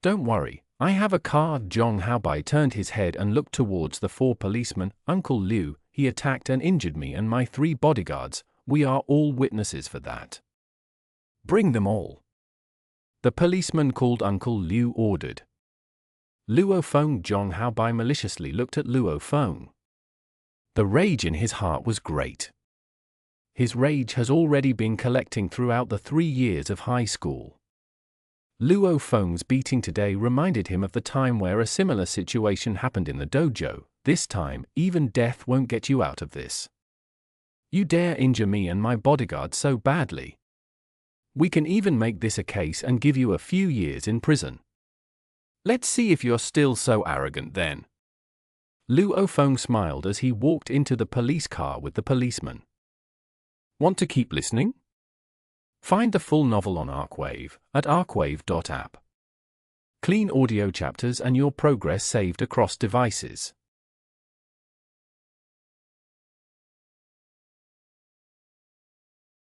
"Don't worry, I have a car." Zhong Haobai turned his head and looked towards the four policemen. "Uncle Liu, he attacked and injured me and my 3 bodyguards. We are all witnesses for that. Bring them all." The policeman called Uncle Liu ordered. Luo Feng. Zhong Haobai maliciously looked at Luo Feng. The rage in his heart was great. His rage has already been collecting throughout the 3 years of high school. Luo Feng's beating today reminded him of the time where a similar situation happened in the dojo. This time, even death won't get you out of this. You dare injure me and my bodyguard so badly. We can even make this a case and give you a few years in prison. Let's see if you're still so arrogant then. Luo Feng smiled as he walked into the police car with the policeman. Want to keep listening? Find the full novel on Arcwave at arcwave.app. Clean audio chapters and your progress saved across devices.